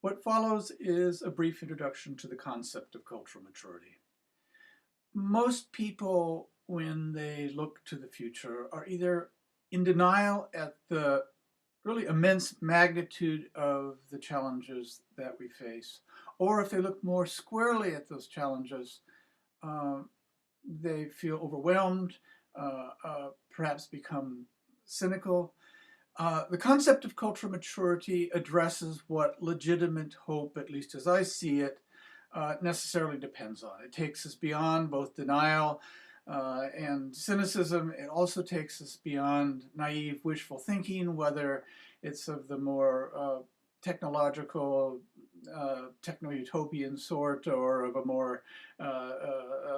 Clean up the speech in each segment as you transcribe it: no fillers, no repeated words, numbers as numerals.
What follows is a brief introduction to the concept of cultural maturity. Most people, when they look to the future, are either in denial at the really immense magnitude of the challenges that we face, or if they look more squarely at those challenges, uh, they feel overwhelmed, perhaps become cynical. The concept of cultural maturity addresses what legitimate hope, at least as I see it, necessarily depends on. It takes us beyond both denial and cynicism. It also takes us beyond naive wishful thinking, whether it's of the more technological, techno-utopian sort, or of a more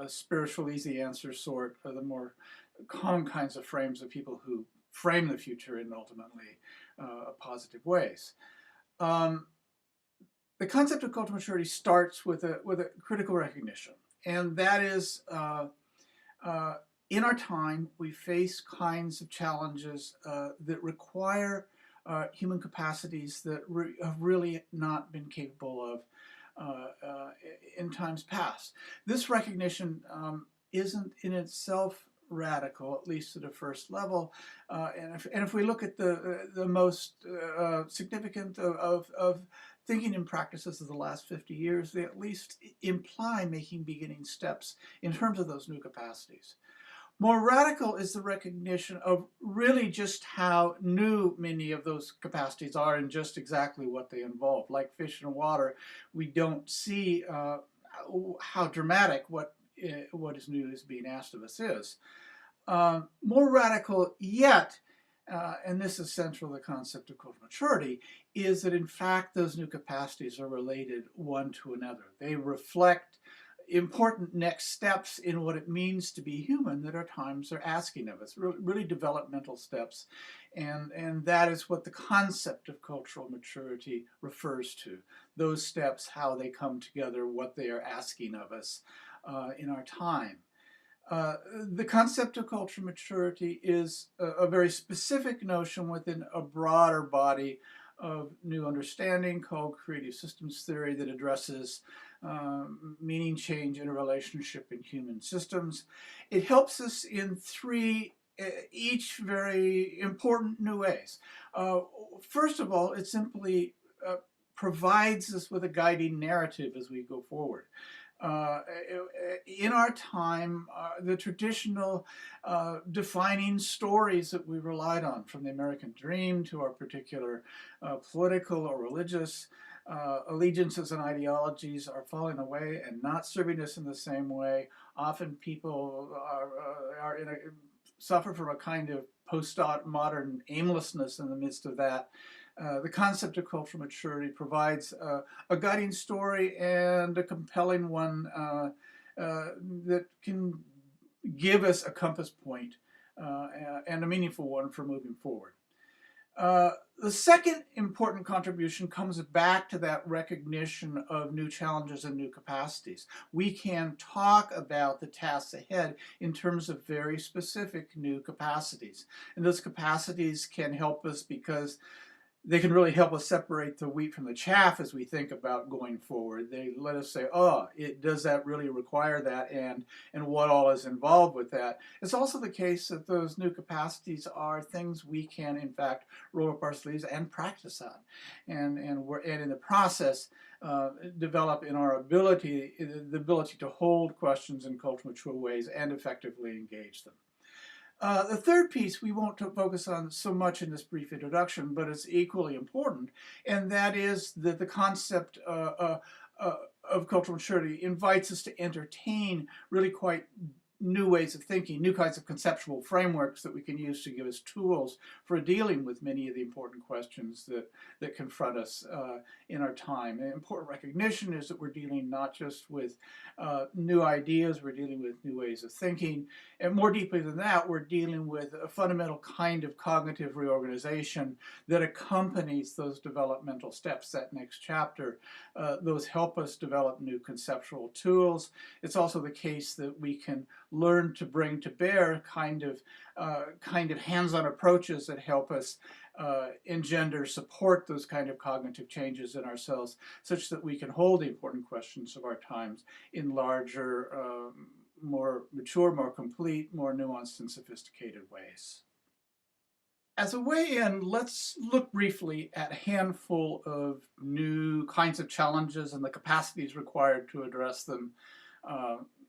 spiritual, easy answer sort, or the more common kinds of frames of people who frame the future in ultimately positive ways. Um, the concept of cultural maturity starts with a critical recognition, and that is uh, in our time we face kinds of challenges that require human capacities that have really not been capable of in times past. This recognition isn't in itself radical, at least at a first level. And if we look at the most significant of thinking and practices of the last 50 years, they at least imply making beginning steps in terms of those new capacities. More radical is the recognition of really just how new many of those capacities are and just exactly what they involve. Like fish in water, we don't see how dramatic what is new is being asked of us is. More radical yet, and this is central to the concept of cultural maturity, is that in fact those new capacities are related one to another. They reflect important next steps in what it means to be human that our times are asking of us, really developmental steps. And that is what the concept of cultural maturity refers to. Those steps, how they come together, what they are asking of us in our time. The concept of cultural maturity is a very specific notion within a broader body of new understanding called creative systems theory that addresses meaning change in a relationship in human systems. It helps us in three each very important new ways. First of all, it simply provides us with a guiding narrative as we go forward. Uh, in our time, the traditional defining stories that we relied on, from the American dream to our particular political or religious allegiances and ideologies, are falling away and not serving us in the same way. Often people are suffer from a kind of post-modern aimlessness in the midst of that. The concept of cultural maturity provides a guiding story and a compelling one that can give us a compass point and a meaningful one for moving forward. The second important contribution comes back to that recognition of new challenges and new capacities. We can talk about the tasks ahead in terms of very specific new capacities. And those capacities can help us because they can really help us separate the wheat from the chaff as we think about going forward. They let us say, oh, does that really require that, and what all is involved with that. It's also the case that those new capacities are things we can, in fact, roll up our sleeves and practice on. And in the process, develop in our ability, the ability to hold questions in culturally mature ways and effectively engage them. The third piece we won't focus on so much in this brief introduction, but it's equally important, and that is that the concept of cultural maturity invites us to entertain really quite new ways of thinking, new kinds of conceptual frameworks that we can use to give us tools for dealing with many of the important questions that confront us in our time. An important recognition is that we're dealing not just with new ideas, we're dealing with new ways of thinking, and more deeply than that, we're dealing with a fundamental kind of cognitive reorganization that accompanies those developmental steps, that next chapter. Those help us develop new conceptual tools. It's also the case that we can learn to bring to bear kind of hands-on approaches that help us engender, support those kind of cognitive changes in ourselves, such that we can hold the important questions of our times in larger, more mature, more complete, more nuanced and sophisticated ways. As a way in, let's look briefly at a handful of new kinds of challenges and the capacities required to address them.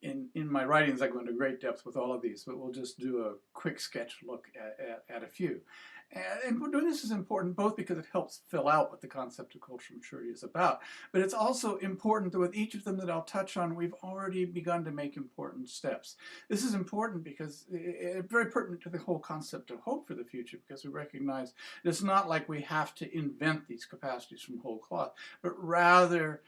In my writings, I go into great depth with all of these, but we'll just do a quick sketch look at a few. And doing this is important both because it helps fill out what the concept of cultural maturity is about, but it's also important that with each of them that I'll touch on, we've already begun to make important steps. This is important because it's very pertinent to the whole concept of hope for the future, because we recognize it's not like we have to invent these capacities from whole cloth, but rather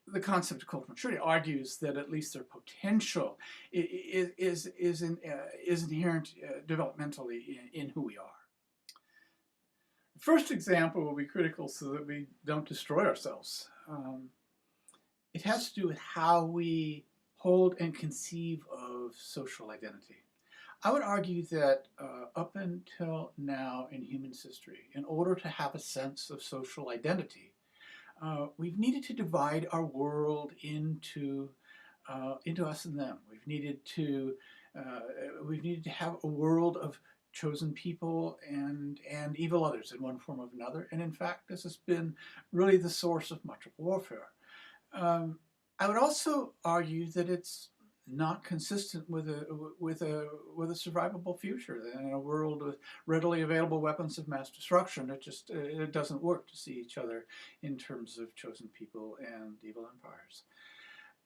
the concept of cultural maturity argues that at least their potential is inherent developmentally in who we are. First example will be critical so that we don't destroy ourselves. It has to do with how we hold and conceive of social identity. I would argue that up until now in human history, in order to have a sense of social identity, we've needed to divide our world into us and them. We've needed to have a world of chosen people and evil others in one form or another. And in fact, this has been really the source of much of warfare. I would also argue that it's not consistent with a survivable future. In a world with readily available weapons of mass destruction, it doesn't work to see each other in terms of chosen people and evil empires.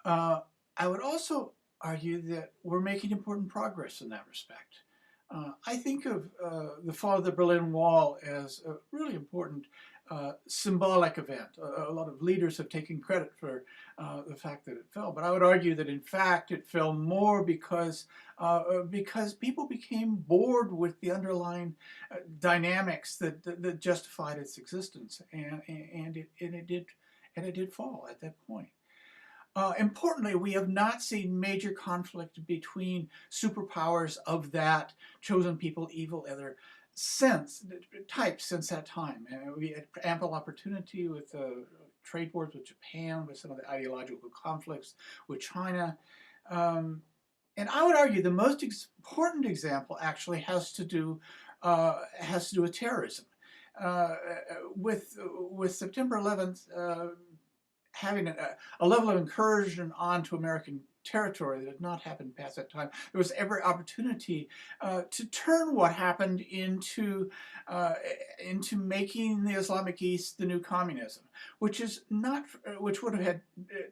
I would also argue that we're making important progress in that respect. I think of the fall of the Berlin Wall as a really important symbolic event. A lot of leaders have taken credit for the fact that it fell, but I would argue that in fact it fell more because people became bored with the underlying dynamics that justified its existence, and it did fall at that point. Importantly, we have not seen major conflict between superpowers of that chosen people, evil other since that time. We had ample opportunity with trade wars with Japan, with some of the ideological conflicts with China. And I would argue the most important example actually has to do with terrorism. With September 11th, having a level of incursion onto American territory that had not happened past that time, there was every opportunity to turn what happened into making the Islamic East the new communism, which would have had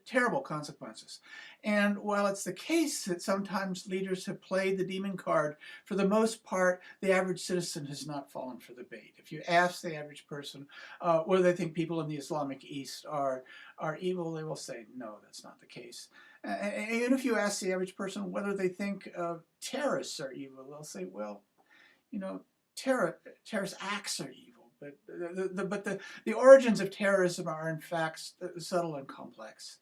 terrible consequences. And while it's the case that sometimes leaders have played the demon card, for the most part, the average citizen has not fallen for the bait. If you ask the average person whether they think people in the Islamic East are evil, they will say, no, that's not the case. And if you ask the average person whether they think terrorists are evil, they'll say, well, terrorist acts are evil, but the origins of terrorism are in fact subtle and complex.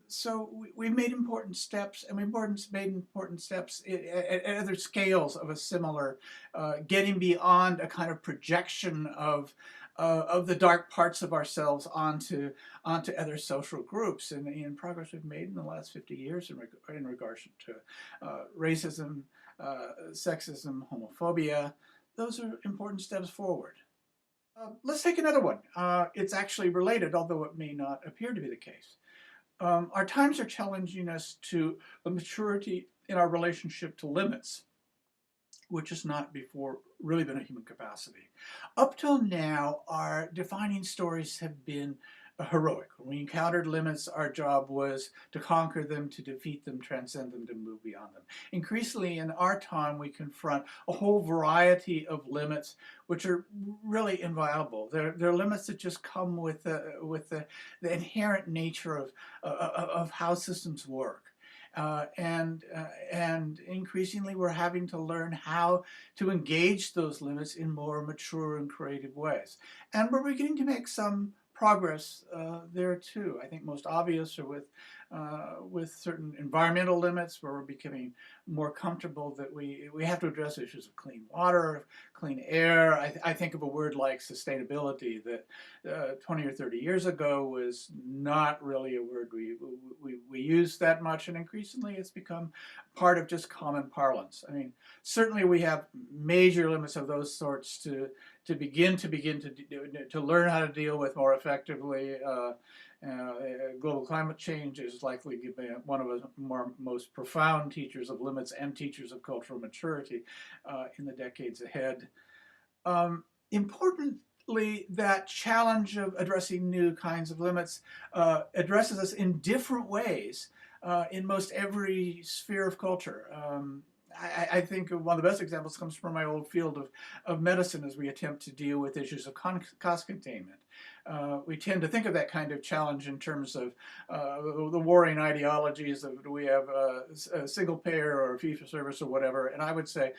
So we've made important steps, and we've made important steps at other scales of a similar, getting beyond a kind of projection of the dark parts of ourselves onto other social groups, and in progress we've made in the last 50 years in regards to racism, sexism, homophobia. Those are important steps forward. Let's take another one. It's actually related, although it may not appear to be the case. Our times are challenging us to a maturity in our relationship to limits, which has not before really been a human capacity. Up till now, our defining stories have been heroic. When we encountered limits, our job was to conquer them, to defeat them, transcend them, to move beyond them. Increasingly in our time, we confront a whole variety of limits which are really inviolable. They're limits that just come with the inherent nature of how systems work. And increasingly we're having to learn how to engage those limits in more mature and creative ways. And we're beginning to make some progress there too. I think most obvious are with certain environmental limits, where we're becoming more comfortable that we have to address issues of clean water, clean air. I think of a word like sustainability that 20 or 30 years ago was not really a word we used that much, and increasingly it's become part of just common parlance. I mean, certainly we have major limits of those sorts to learn how to deal with more effectively. Global climate change is likely to be one of the most profound teachers of limits and teachers of cultural maturity in the decades ahead. Importantly, that challenge of addressing new kinds of limits addresses us in different ways in most every sphere of culture. I think one of the best examples comes from my old field of medicine as we attempt to deal with issues of cost containment. We tend to think of that kind of challenge in terms of the warring ideologies of do we have a single payer or a fee for service or whatever, and I would say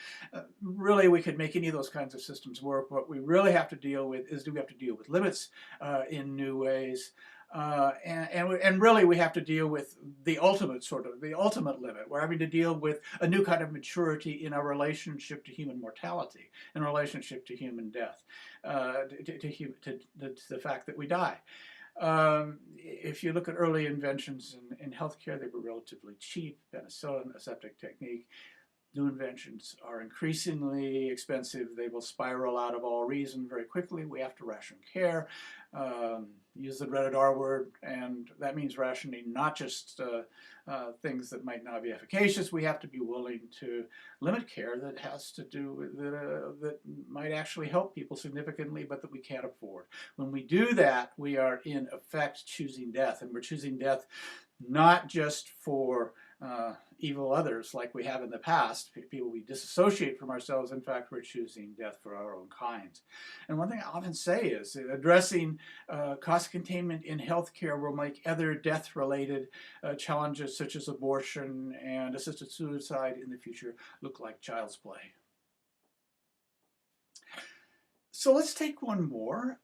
really we could make any of those kinds of systems work. What we really have to deal with is do we have to deal with limits in new ways. And really we have to deal with the ultimate limit. We're having to deal with a new kind of maturity in our relationship to human mortality, in relationship to human death, to the fact that we die. If you look at early inventions in healthcare, they were relatively cheap: penicillin, aseptic technique. New inventions are increasingly expensive. They will spiral out of all reason very quickly. We have to ration care, use the dreaded R word, and that means rationing not just things that might not be efficacious. We have to be willing to limit care that has to do with that might actually help people significantly, but that we can't afford. When we do that, we are in effect choosing death, and we're choosing death not just for evil others like we have in the past, people we disassociate from ourselves. In fact, we're choosing death for our own kind. And one thing I often say is that addressing cost containment in healthcare will make other death-related challenges such as abortion and assisted suicide in the future look like child's play. So let's take one more.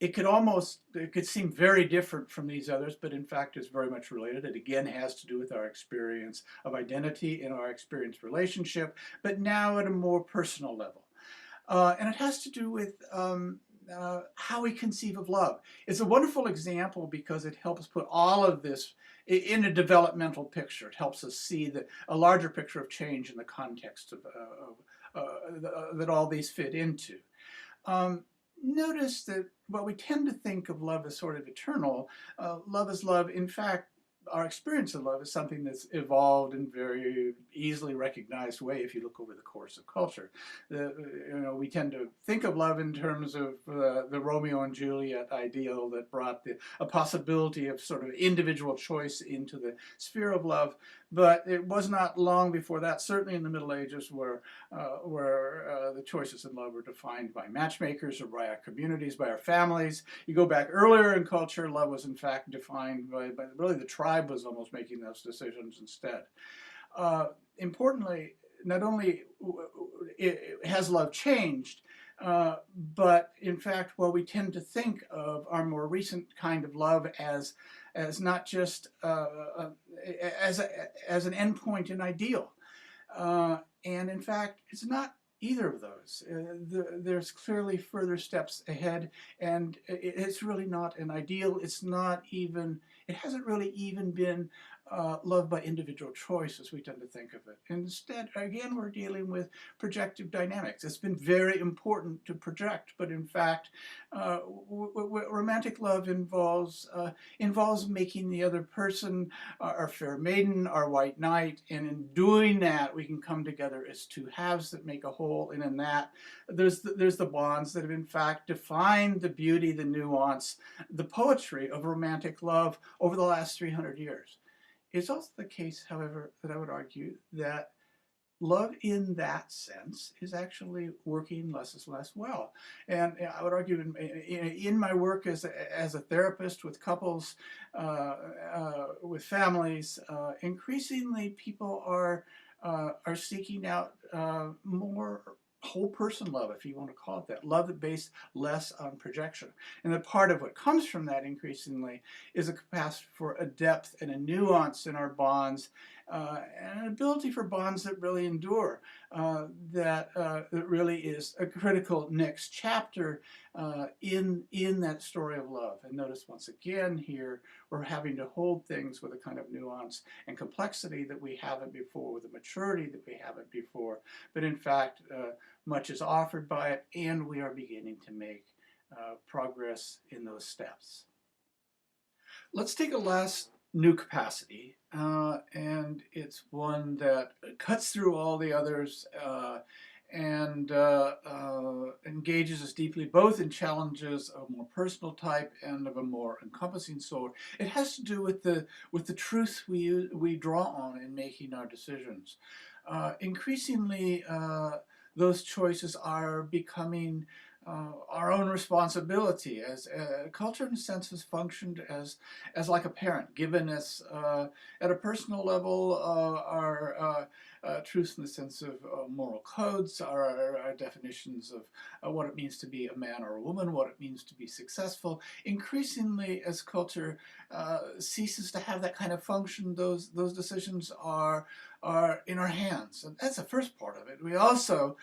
It could seem very different from these others, but in fact is very much related. It again has to do with our experience of identity and our experience relationship, but now at a more personal level. And it has to do with how we conceive of love. It's a wonderful example because it helps put all of this in a developmental picture. It helps us see a larger picture of change in the context that all these fit into. Notice that while we tend to think of love as sort of eternal, love is love. In fact, our experience of love is something that's evolved in very easily recognized way if you look over the course of culture. We tend to think of love in terms of the Romeo and Juliet ideal that brought a possibility of sort of individual choice into the sphere of love. But it was not long before that, certainly in the Middle Ages, where the choices in love were defined by matchmakers or by our communities, by our families. You go back earlier in culture, love was in fact defined by really the tribe was almost making those decisions instead. Importantly, not only has love changed, but in fact, while we tend to think of our more recent kind of love as not just as an endpoint, an ideal, and in fact, it's not either of those. There's clearly further steps ahead, and it's really not an ideal. It hasn't really even been love by individual choice as we tend to think of it. Instead, again, we're dealing with projective dynamics. It's been very important to project, but in fact, romantic love involves making the other person our fair maiden, our white knight, and in doing that, we can come together as two halves that make a whole, and in that, there's the bonds that have in fact defined the beauty, the nuance, the poetry of romantic love over the last 300 years. It's also the case, however, that I would argue that love in that sense is actually working less and less well. And I would argue in my work as a therapist with couples, with families, increasingly people are seeking out more whole person love, if you want to call it that, love that based less on projection. And that part of what comes from that increasingly is a capacity for a depth and a nuance in our bonds, and an ability for bonds that really endure. That really is a critical next chapter in that story of love. And notice once again here, we're having to hold things with a kind of nuance and complexity that we haven't before, with a maturity that we haven't before. But in fact, much is offered by it, and we are beginning to make progress in those steps. Let's take a last new capacity, and it's one that cuts through all the others and engages us deeply, both in challenges of a more personal type and of a more encompassing sort. It has to do with the truth we draw on in making our decisions. Increasingly, those choices are becoming our own responsibility. As culture, in a sense, has functioned as like a parent, given us at a personal level our truths in the sense of moral codes, our definitions of what it means to be a man or a woman, what it means to be successful. Increasingly, as culture ceases to have that kind of function, those decisions are in our hands, and that's the first part of it. We also,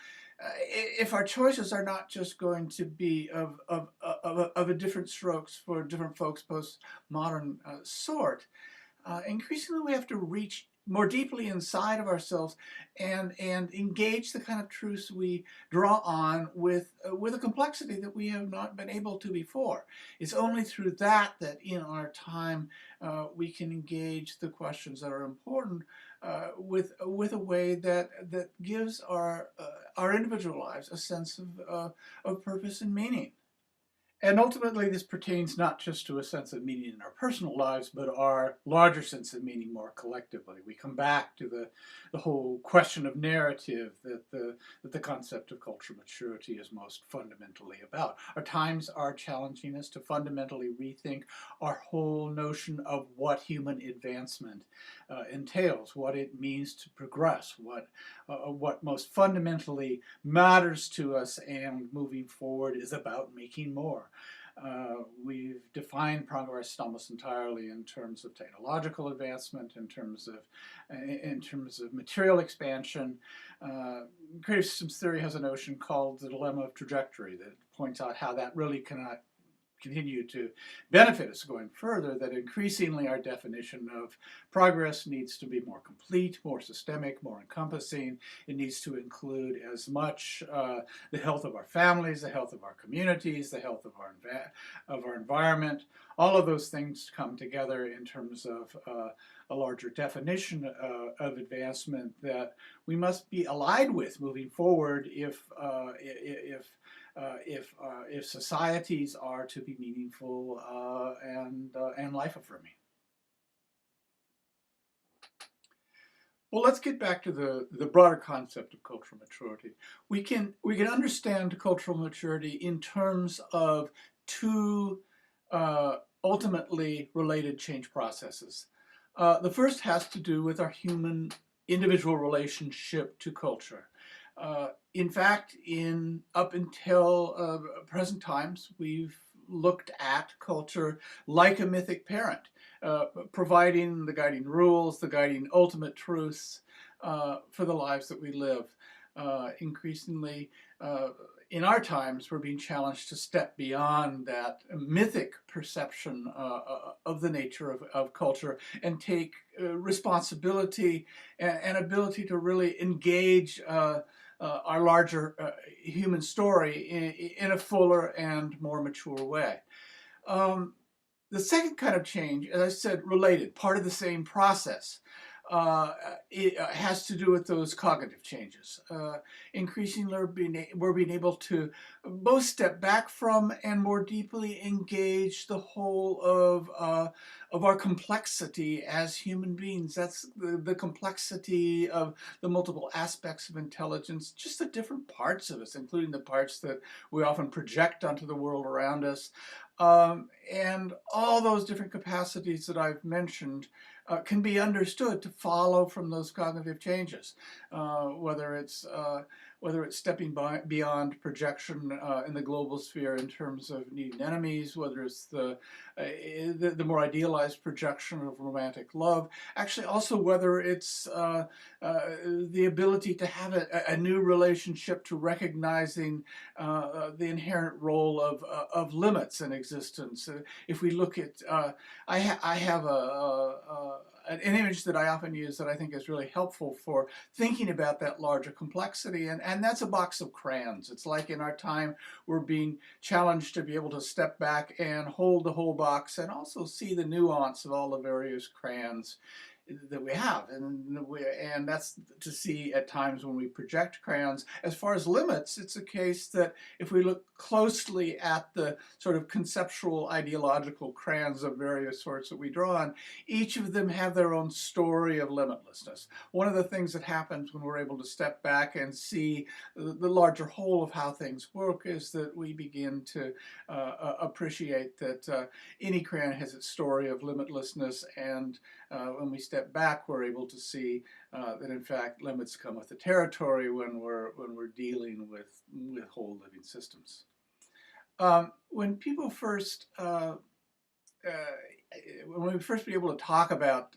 if our choices are not just going to be of a different strokes for different folks, postmodern sort, increasingly we have to reach more deeply inside of ourselves and engage the kind of truths we draw on with a complexity that we have not been able to before. It's only through that in our time we can engage the questions that are important with a way that gives our individual lives a sense of purpose and meaning. And ultimately, this pertains not just to a sense of meaning in our personal lives, but our larger sense of meaning more collectively. We come back to the whole question of narrative that the concept of cultural maturity is most fundamentally about. Our times are challenging us to fundamentally rethink our whole notion of what human advancement entails, what it means to progress, what most fundamentally matters to us, and moving forward is about making more. We've defined progress almost entirely in terms of technological advancement, in terms of material expansion. Creative systems theory has a notion called the dilemma of trajectory that points out how that really cannot continue to benefit us going further, that increasingly our definition of progress needs to be more complete, more systemic, more encompassing. It needs to include as much the health of our families, the health of our communities, the health of our environment. All of those things come together in terms of a larger definition of advancement that we must be allied with moving forward if societies are to be meaningful and life affirming. Well, let's get back to the broader concept of cultural maturity. We can understand cultural maturity in terms of two ultimately related change processes. The first has to do with our human individual relationship to culture. In fact, up until present times, we've looked at culture like a mythic parent, providing the guiding rules, the guiding ultimate truths for the lives that we live. Increasingly, in our times, we're being challenged to step beyond that mythic perception of the nature of culture and take responsibility and ability to really engage our larger human story in a fuller and more mature way. The second kind of change, as I said, related, part of the same process, it has to do with those cognitive changes. Increasingly, we're being able to both step back from and more deeply engage the whole of our complexity as human beings. That's the complexity of the multiple aspects of intelligence, just the different parts of us, including the parts that we often project onto the world around us. And all those different capacities that I've mentioned can be understood to follow from those cognitive changes, whether it's whether it's stepping beyond projection in the global sphere in terms of needing enemies, whether it's the more idealized projection of romantic love, actually also whether it's the ability to have a new relationship to recognizing the inherent role of limits in existence. If we look at, I have an image that I often use that I think is really helpful for thinking about that larger complexity, and that's a box of crayons. It's like in our time we're being challenged to be able to step back and hold the whole box and also see the nuance of all the various crayons that we have, and that's to see at times when we project crayons. As far as limits, it's a case that if we look closely at the sort of conceptual ideological crayons of various sorts that we draw on, each of them have their own story of limitlessness. One of the things that happens when we're able to step back and see the larger whole of how things work is that we begin to appreciate that any crayon has its story of limitlessness, and when we step back, we're able to see that in fact limits come with the territory when we're dealing with whole living systems. When people first when we first be able to talk about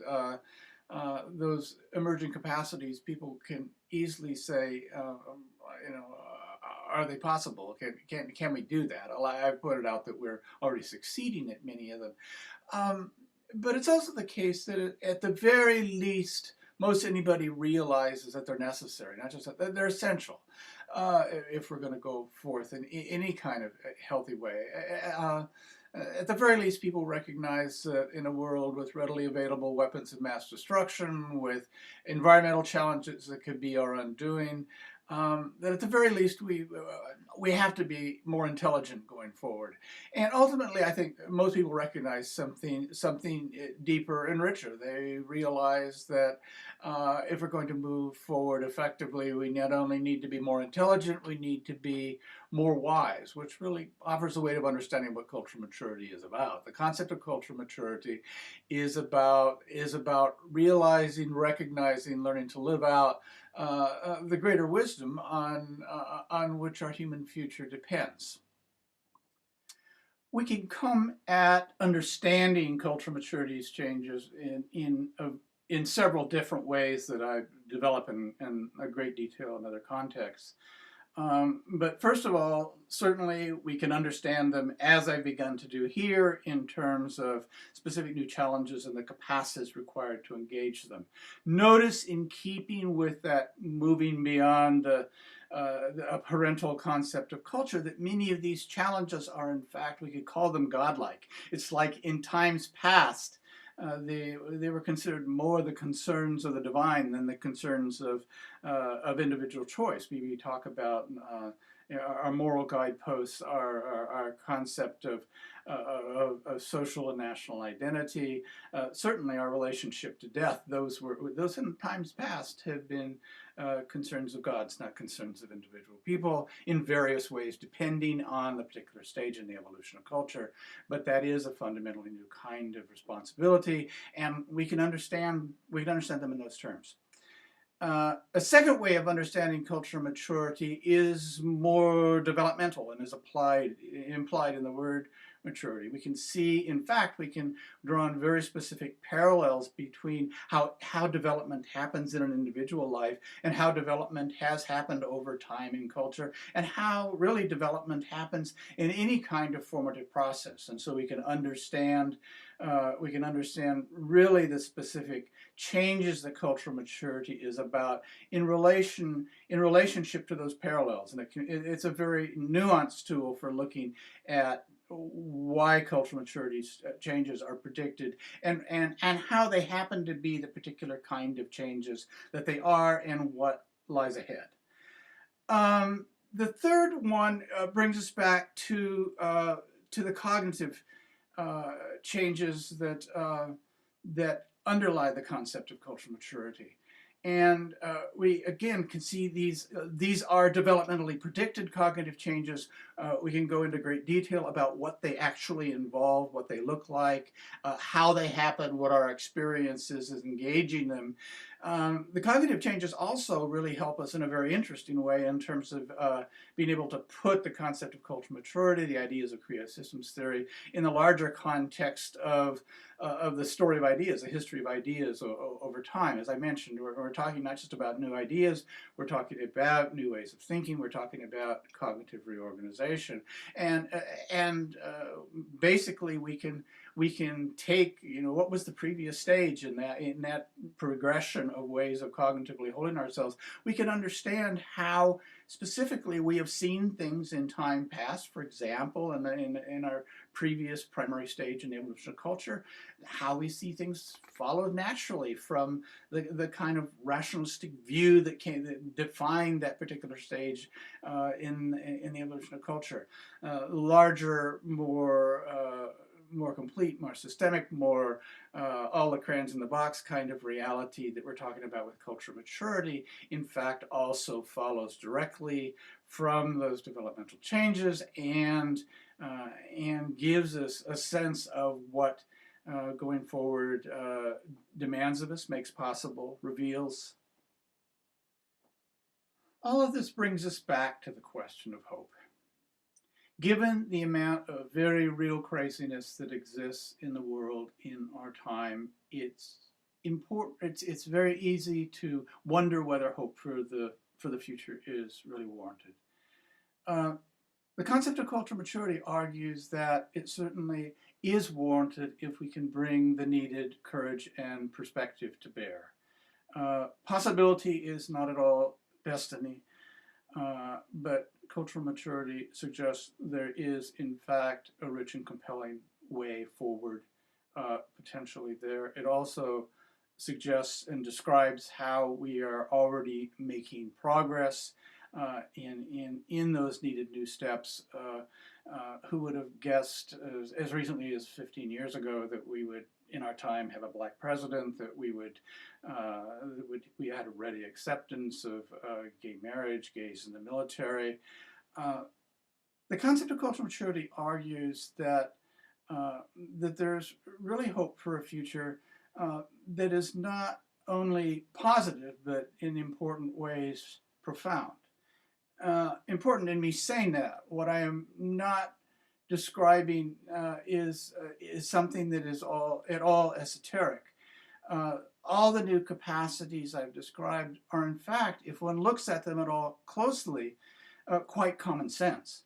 those emerging capacities, people can easily say, you know, are they possible? Can we do that? I've pointed out that we're already succeeding at many of them. But it's also the case that at the very least, most anybody realizes that they're necessary, not just that they're essential if we're going to go forth in any kind of healthy way. At the very least, people recognize that in a world with readily available weapons of mass destruction, with environmental challenges that could be our undoing, that at the very least we have to be more intelligent going forward. And ultimately, I think most people recognize something deeper and richer. They realize that if we're going to move forward effectively, we not only need to be more intelligent, we need to be more wise, which really offers a way of understanding what cultural maturity is about. The concept of cultural maturity is about realizing, recognizing, learning to live out the greater wisdom on which our human future depends. We can come at understanding cultural maturity's changes in several different ways that I develop in a great detail in other contexts. But first of all, certainly we can understand them as I've begun to do here in terms of specific new challenges and the capacities required to engage them. Notice, in keeping with that moving beyond a parental concept of culture, that many of these challenges are, in fact, we could call them godlike. It's like in times past, they were considered more the concerns of the divine than the concerns of individual choice. We talk about our moral guideposts, our concept of social and national identity, certainly our relationship to death. Those in times past have been concerns of gods, not concerns of individual people, in various ways, depending on the particular stage in the evolution of culture. But that is a fundamentally new kind of responsibility, and we can understand them in those terms. A second way of understanding cultural maturity is more developmental and is implied in the word maturity. We can see, in fact, we can draw on very specific parallels between how development happens in an individual life and how development has happened over time in culture, and how really development happens in any kind of formative process. And so we can understand really the specific changes that cultural maturity is about in relationship to those parallels. And it's a very nuanced tool for looking at why cultural maturity changes are predicted and how they happen to be the particular kind of changes that they are and what lies ahead. The third one brings us back to the cognitive changes that underlie the concept of cultural maturity. And we, again, can see these are developmentally predicted cognitive changes. We can go into great detail about what they actually involve, what they look like, how they happen, what our experience is engaging them. The cognitive changes also really help us in a very interesting way in terms of being able to put the concept of cultural maturity, the ideas of creative systems theory, in the larger context of the story of ideas, the history of ideas over time. As I mentioned, we're talking not just about new ideas, we're talking about new ways of thinking, we're talking about cognitive reorganization. And basically we can take, what was the previous stage in that progression of ways of cognitively holding ourselves. We can understand how specifically we have seen things in time past, for example, in our previous primary stage in the evolution of culture, how we see things followed naturally from the kind of rationalistic view that defined that particular stage in the evolution of culture. Larger, more complete, more systemic, more all the crayons in the box kind of reality that we're talking about with cultural maturity, in fact, also follows directly from those developmental changes and gives us a sense of what going forward demands of us, makes possible, reveals. All of this brings us back to the question of hope. Given the amount of very real craziness that exists in the world in our time, it's very easy to wonder whether hope for the future is really warranted. The concept of cultural maturity argues that it certainly is warranted if we can bring the needed courage and perspective to bear. Possibility is not at all destiny, but cultural maturity suggests there is, in fact, a rich and compelling way forward potentially there. It also suggests and describes how we are already making progress in those needed new steps. Who would have guessed as recently as 15 years ago that we would, in our time, have a black president, that we had a ready acceptance of gay marriage, gays in the military. The concept of cultural maturity argues that there's really hope for a future that is not only positive, but in important ways profound. Important in me saying that, what I am not describing is something that is at all esoteric. All the new capacities I've described are, in fact, if one looks at them at all closely, quite common sense.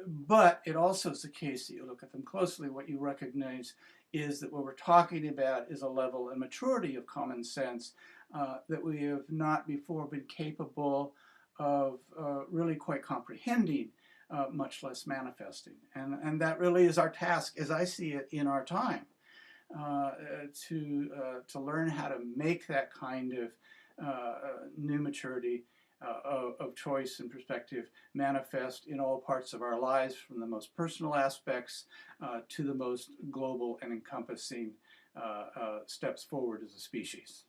But it also is the case that you look at them closely, what you recognize is that what we're talking about is a level and maturity of common sense that we have not before been capable of really quite comprehending, much less manifesting. And that really is our task, as I see it, in our time, to learn how to make that kind of new maturity of choice and perspective manifest in all parts of our lives, from the most personal aspects to the most global and encompassing steps forward as a species.